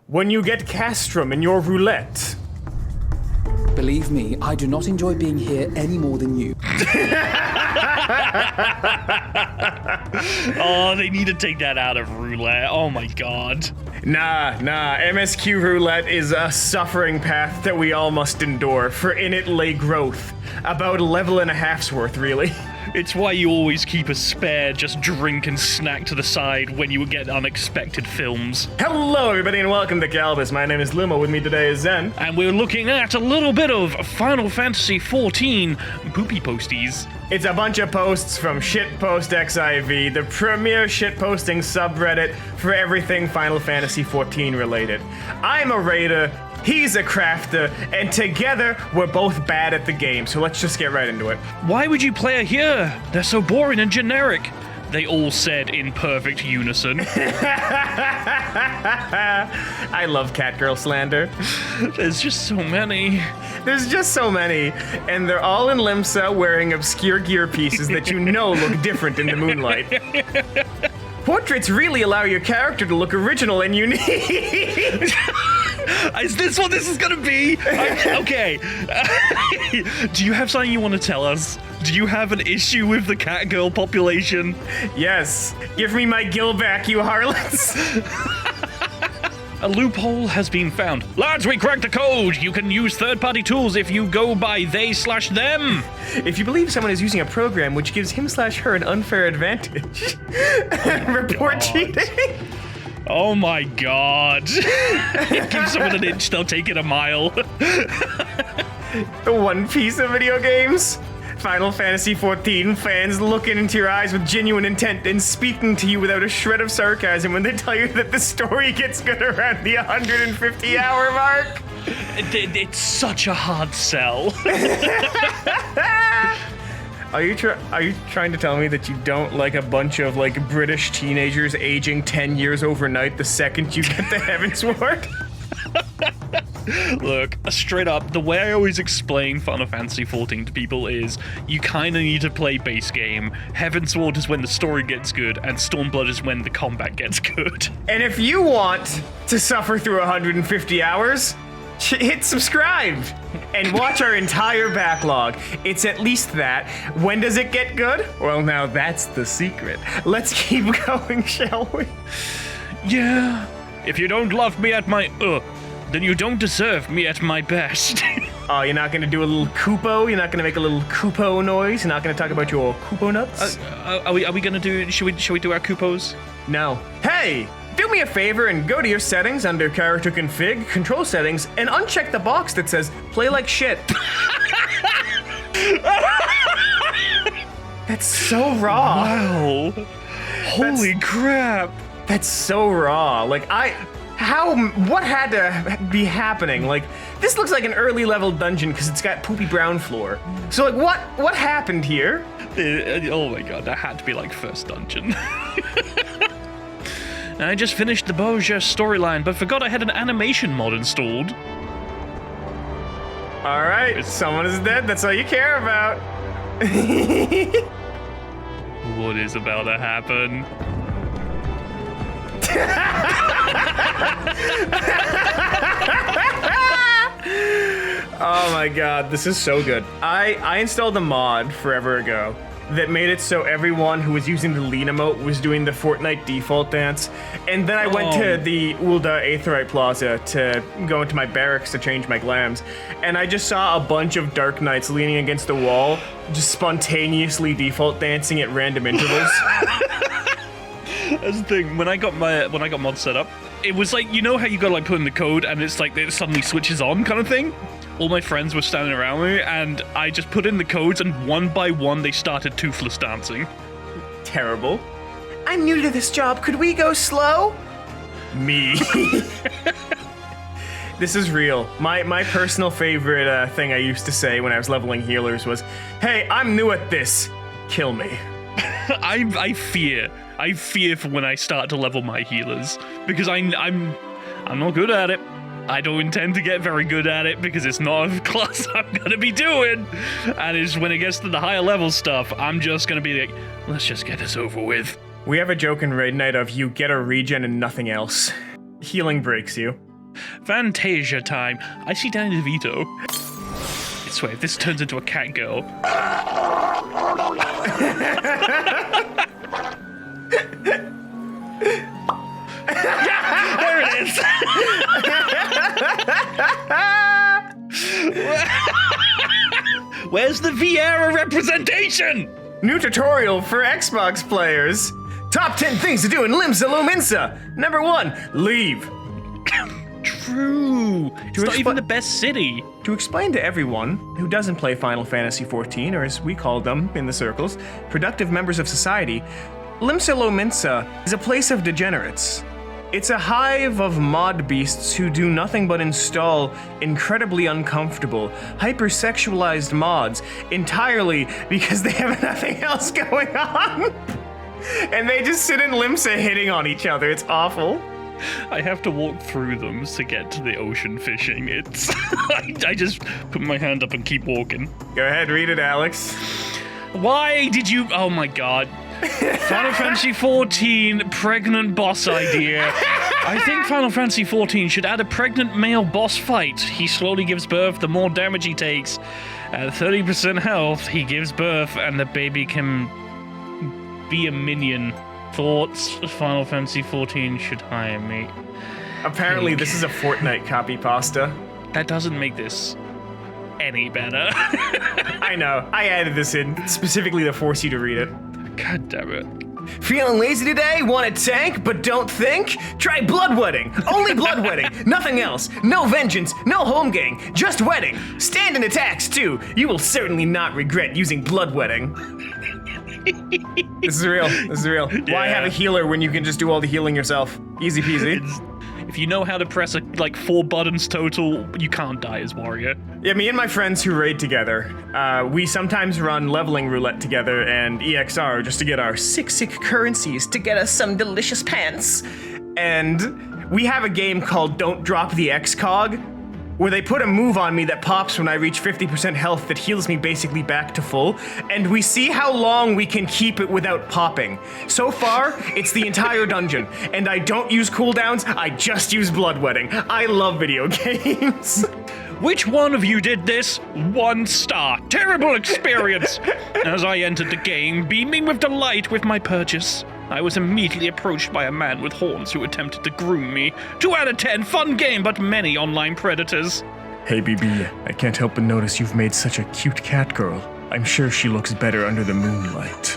when you get castrum in your roulette. Believe me, I do not enjoy being here any more than you. Oh, they need to take that out of roulette. Oh my god. Nah, MSQ roulette is a suffering path that we all must endure, for in it lay growth. About a level and a half's worth, really. It's why you always keep a spare just drink and snack to the side when you get unexpected films. Hello, everybody, and welcome to Kalbus. My name is Lumo. With me today is Zen. And we're looking at a little bit of Final Fantasy XIV poopy posties. It's a bunch of posts from tpostXIV, the premier shitposting subreddit for everything Final Fantasy XIV related. I'm a raider, he's a crafter, and together we're both bad at the game, so let's just get right into it. Why would you play here? They're so boring and generic. They all said in perfect unison. I love Catgirl slander. There's just so many. There's just so many, and they're all in Limsa wearing obscure gear pieces that you know look different in the moonlight. Portraits really allow your character to look original and unique. Is this what this is gonna be? Okay. Do you have something you want to tell us? Do you have an issue with the Catgirl population? Yes. Give me my gill back, you harlots. A loophole has been found. Lads, we cracked the code! You can use third-party tools if you go by they/them. If you believe someone is using a program which gives him/her an unfair advantage, report cheating. Oh my god. Give someone an inch, they'll take it a mile. The One Piece of video games. Final Fantasy XIV fans looking into your eyes with genuine intent and speaking to you without a shred of sarcasm when they tell you that the story gets good around the 150-hour mark. It's such a hard sell. Are you trying to tell me that you don't like a bunch of like British teenagers aging 10 years overnight the second you get the Heavensward? Look, straight up, the way I always explain Final Fantasy XIV to people is you kind of need to play base game. Heavensward is when the story gets good, and Stormblood is when the combat gets good. And if you want to suffer through 150 hours, hit subscribe and watch our entire backlog. It's at least that. When does it get good? Well, now that's the secret. Let's keep going, shall we? Yeah. If you don't love me at my then you don't deserve me at my best. Oh, you're not gonna do a little Koopo? You're not gonna make a little Koopo noise? You're not gonna talk about your Koopo nuts? Are we gonna do? Should we do our Koopos? No. Hey, do me a favor and go to your settings under character config, control settings, and uncheck the box that says play like shit. That's so raw. Wow. Holy crap. That's so raw. Like what had to be happening? Like, this looks like an early level dungeon because it's got poopy brown floor. So like, what happened here? Oh my god, that had to be like first dungeon. I just finished the Boja storyline, but forgot I had an animation mod installed. All right, someone is dead. That's all you care about. What is about to happen? Oh my god, this is so good. I installed a mod forever ago that made it so everyone who was using the lean emote was doing the Fortnite default dance. And then I went to the Ulda Aetheryte Plaza to go into my barracks to change my glams. And I just saw a bunch of Dark Knights leaning against the wall, just spontaneously default dancing at random intervals. That's the thing, when I got mod set up, it was like, you know how you gotta like put in the code and it's like it suddenly switches on kind of thing? All my friends were standing around me and I just put in the codes and one by one they started toothless dancing. Terrible. I'm new to this job, could we go slow? Me. This is real. My personal favorite thing I used to say when I was leveling healers was, hey, I'm new at this, kill me. I fear for when I start to level my healers because I'm not good at it. I don't intend to get very good at it because it's not a class I'm gonna be doing. And it's when it gets to the higher level stuff, I'm just gonna be like, let's just get this over with. We have a joke in Raid Night of you get a regen and nothing else. Healing breaks you. Fantasia time. I see Danny DeVito. I swear, if this turns into a cat girl. Yeah, there it is. Where's the Vieira representation? New tutorial for Xbox players. Top 10 things to do in Limsa Lominsa. Number 1, leave. True. It's not even the best city. To explain to everyone who doesn't play Final Fantasy XIV, or as we call them in the circles, productive members of society, Limsa Lominsa is a place of degenerates. It's a hive of mod beasts who do nothing but install incredibly uncomfortable, hypersexualized mods entirely because they have nothing else going on. And they just sit in Limsa hitting on each other. It's awful. I have to walk through them to get to the ocean fishing. It's I just put my hand up and keep walking. Go ahead, read it, Alex. Why did you... Oh my god. Final Fantasy XIV pregnant boss idea. I think Final Fantasy XIV should add a pregnant male boss fight. He slowly gives birth the more damage he takes. At 30% health, he gives birth and the baby can be a minion. Thoughts? Final Fantasy XIV should hire me. Apparently this is a Fortnite copy pasta. That doesn't make this any better. I know. I added this in specifically to force you to read it. God damn it. Feeling lazy today? Want a tank but don't think? Try bloodwetting. Only bloodwetting. Nothing else. No vengeance. No home gang. Just wetting. Stand and attacks too. You will certainly not regret using bloodwetting. This is real. This is real. Yeah. Why have a healer when you can just do all the healing yourself? Easy peasy. If you know how to press like 4 buttons total, you can't die as warrior. Yeah, me and my friends who raid together, we sometimes run leveling roulette together and EXR just to get our sick currencies to get us some delicious pants. And we have a game called Don't Drop the X-Cog, where they put a move on me that pops when I reach 50% health that heals me basically back to full, and we see how long we can keep it without popping. So far, it's the entire dungeon, and I don't use cooldowns, I just use bloodwetting. I love video games. Which one of you did this? 1 star. Terrible experience. As I entered the game, beaming with delight with my purchase, I was immediately approached by a man with horns who attempted to groom me. 2 out of 10, fun game, but many online predators. Hey BB, I can't help but notice you've made such a cute cat girl. I'm sure she looks better under the moonlight.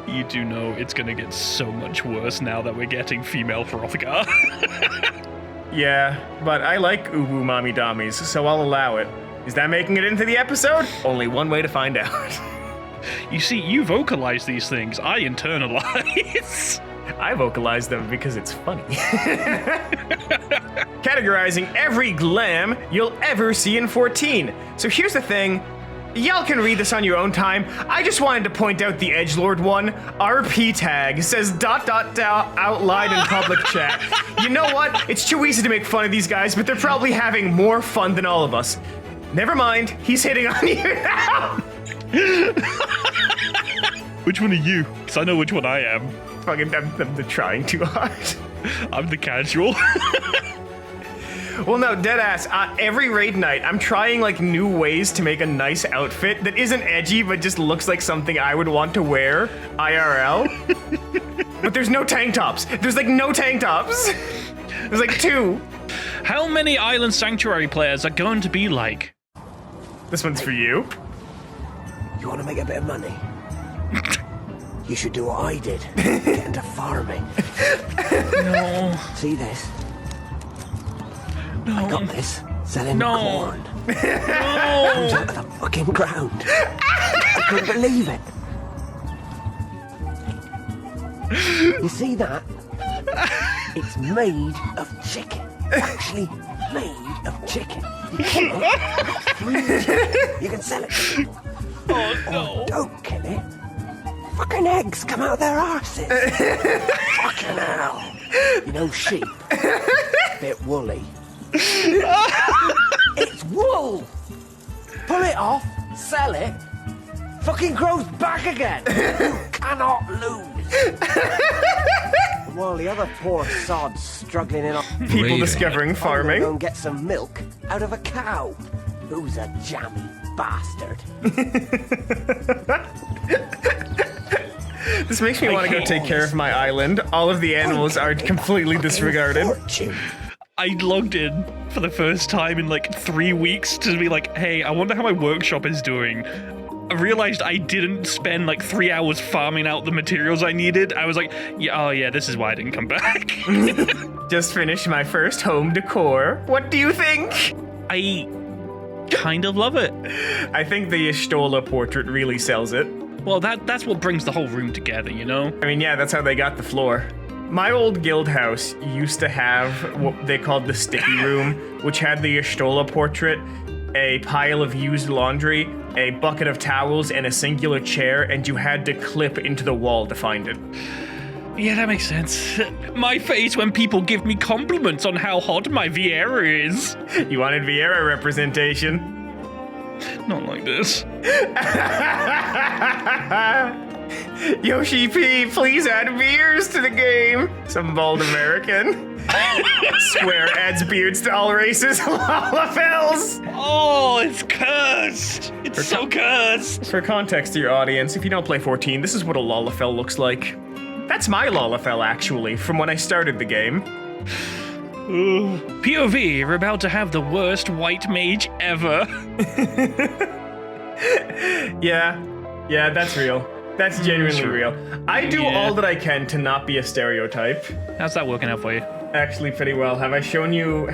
You do know it's gonna get so much worse now that we're getting female Hrothgar. Yeah, but I like uwu mommy dommies, so I'll allow it. Is that making it into the episode? Only one way to find out. You see, you vocalize these things, I internalize. I vocalize them because it's funny. Categorizing every glam you'll ever see in 14. So here's the thing. Y'all can read this on your own time. I just wanted to point out the edgelord one. RP tag says ... out loud in public chat. You know what? It's too easy to make fun of these guys, but they're probably having more fun than all of us. Never mind, he's hitting on you now. Which one are you? Because I know which one I am. Fucking, I'm trying too hard. I'm the casual. Well, no, deadass. Every raid night, I'm trying like new ways to make a nice outfit that isn't edgy, but just looks like something I would want to wear IRL. But there's no tank tops. There's like no tank tops. There's like 2. How many Island Sanctuary players are going to be like? This one's for you. You want to make a bit of money? You should do what I did. Get into farming. No. See this? No. I got this. Selling No. corn. No. Comes out of the fucking ground. I couldn't believe it. You see that? It's made of chicken. Actually made of chicken. You kill it, freeze it, you can sell it. Oh no. Or don't kill it. Fucking eggs come out of their arses. Fucking hell. You know sheep? Bit woolly. It's wool. Pull it off, sell it, fucking grows back again. You cannot lose. While the other poor sod's struggling in. People Radar. discovering I'm gonna farming. go and get some milk out of a cow. Who's a jammy bastard? This makes me want to go take care of my island. All of the animals are completely disregarded. Fortune. I logged in for the first time in like 3 weeks to be like, hey, I wonder how my workshop is doing. I realized I didn't spend like 3 hours farming out the materials I needed. I was like, yeah, oh yeah, this is why I didn't come back. Just finished my first home decor. What do you think? I kind of love it. I think the Ishtola portrait really sells it. Well, that's what brings the whole room together, you know? I mean, yeah, that's how they got the floor. My old guild house used to have what they called the sticky room, which had the Ishtola portrait, a pile of used laundry, a bucket of towels, and a singular chair, and you had to clip into the wall to find it. Yeah, that makes sense. My face when people give me compliments on how hot my Vieira is. You wanted Vieira representation? Not like this. Yoshi P, please add beers to the game. Some bald American. Swear adds beards to all races. Lalafels. Oh, it's cursed. It's so cursed. For context to your audience, if you don't play 14, this is what a Lalafell looks like. That's my Lalafell, actually, from when I started the game. POV, we're about to have the worst white mage ever. Yeah, that's real. That's genuinely real. I do Yeah. all that I can to not be a stereotype. How's that working out for you? Actually, pretty well. Have I shown you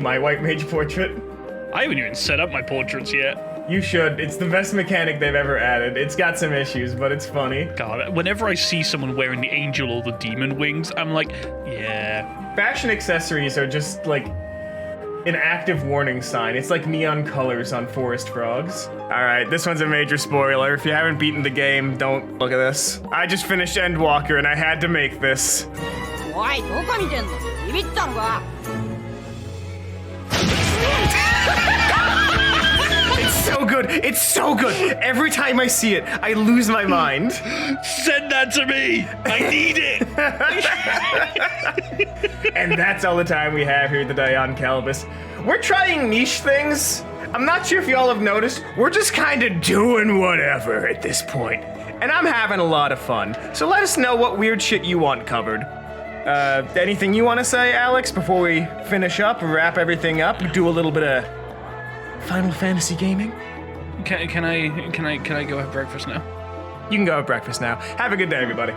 my white mage portrait? I haven't even set up my portraits yet. You should. It's the best mechanic they've ever added. It's got some issues, but it's funny. God, whenever I see someone wearing the angel or the demon wings, I'm like, yeah. Fashion accessories are just like an active warning sign. It's like neon colors on forest frogs. Alright, this one's a major spoiler. If you haven't beaten the game, don't look at this. I just finished Endwalker and I had to make this. おいどこ見てんのビビったのか It's so good. It's so good. Every time I see it, I lose my mind. Send that to me! I need it! And that's all the time we have here today on Kalbus. We're trying niche things. I'm not sure if y'all have noticed. We're just kind of doing whatever at this point. And I'm having a lot of fun. So let us know what weird shit you want covered. Anything you want to say, Alex, before we finish up, wrap everything up, do a little bit of Final Fantasy gaming? Can I go have breakfast now? You can go have breakfast now. Have a good day, everybody.